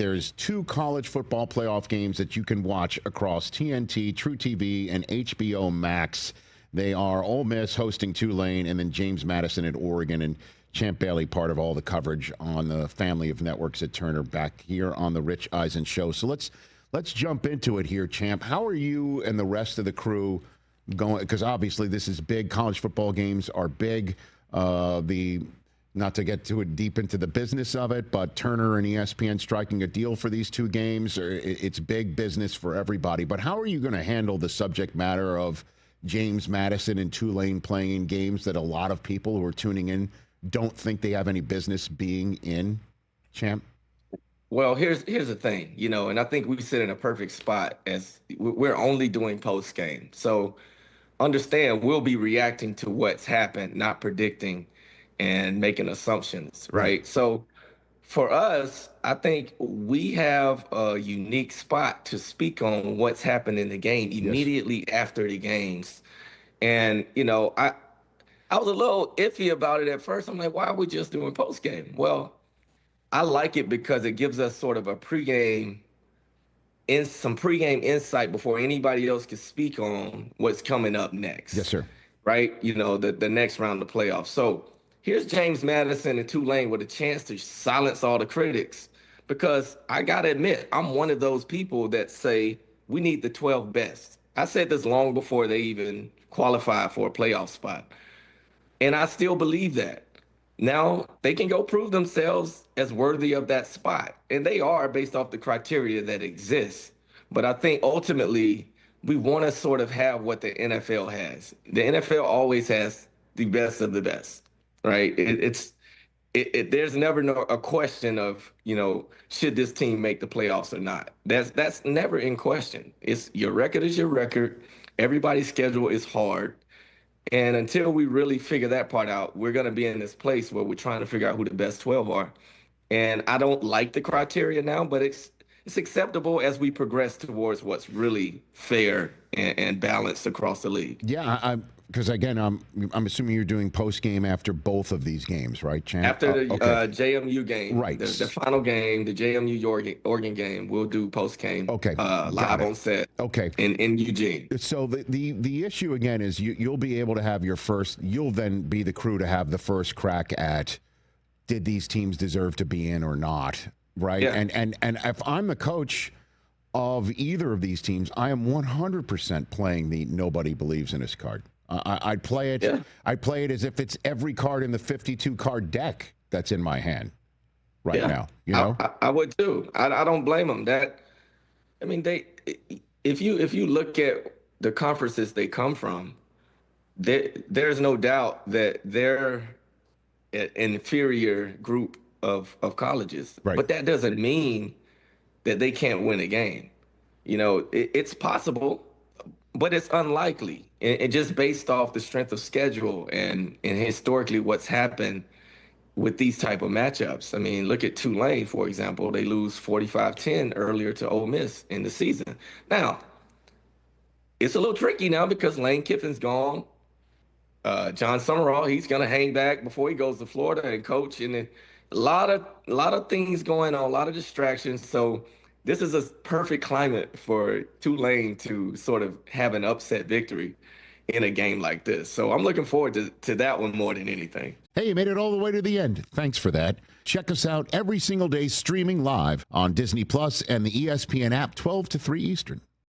there's 2 college football playoff games that you can watch across TNT, True TV, and HBO Max. They are Ole Miss hosting Tulane, and then James Madison at Oregon, and Champ Bailey part of all the coverage on the family of networks at Turner back here on the Rich Eisen Show. So let's jump into it here, Champ. How are you and the rest of the crew going? Because obviously this is big. College football games are big. Not to get too deep into the business of it, but Turner and ESPN striking a deal for these 2 games, it's big business for everybody. But how are you going to handle the subject matter of James Madison and Tulane playing in games that a lot of people who are tuning in don't think they have any business being in, Champ? Well, here's the thing, and I think we sit in a perfect spot as we're only doing post game. So understand we'll be reacting to what's happened, not predicting and making assumptions, right? So for us, I think we have a unique spot to speak on what's happened in the game immediately after the games. And, I was a little iffy about it at first. I'm like, why are we just doing post game? Well, I like it because it gives us sort of a some pregame insight before anybody else can speak on what's coming up next. Yes, sir. Right? The next round of playoffs. So here's James Madison and Tulane with a chance to silence all the critics, because I got to admit, I'm one of those people that say we need the 12 best. I said this long before they even qualified for a playoff spot. And I still believe that. Now, they can go prove themselves as worthy of that spot. And they are, based off the criteria that exists. But I think ultimately, we want to sort of have what the NFL has. The NFL always has the best of the best, right? There's never a question of, should this team make the playoffs or not? That's never in question. It's your record is your record. Everybody's schedule is hard. And until we really figure that part out, we're going to be in this place where we're trying to figure out who the best 12 are. And I don't like the criteria now, but it's acceptable as we progress towards what's really fair and balanced across the league. Yeah, because again, I'm assuming you're doing post game after both of these games, right, Champ? After the JMU game, right? The final game, the JMU Oregon game, we'll do post game. Okay, live on set. Okay, in Eugene. So the issue again is you'll be able to have you'll then be the crew to have the first crack at, did these teams deserve to be in or not, right? Yeah. And if I'm the coach of either of these teams, I am 100% playing the nobody believes in us card. I'd play it. Yeah. I'd play it as if it's every card in the 52 card deck that's in my hand now. I would too. I don't blame them. If you look at the conferences they come from, there's no doubt that they're an inferior group of colleges. Right. But that doesn't mean that they can't win a game. It's possible, but it's unlikely. And just based off the strength of schedule and historically what's happened with these type of matchups. I mean, look at Tulane, for example. They lose 45-10 earlier to Ole Miss in the season. Now, it's a little tricky now because Lane Kiffin's gone. John Summerall, he's going to hang back before he goes to Florida and coach. And a lot of things going on, a lot of distractions. So this is a perfect climate for Tulane to sort of have an upset victory in a game like this. So I'm looking forward to that one more than anything. Hey, you made it all the way to the end. Thanks for that. Check us out every single day streaming live on Disney Plus and the ESPN app 12 to 3 Eastern.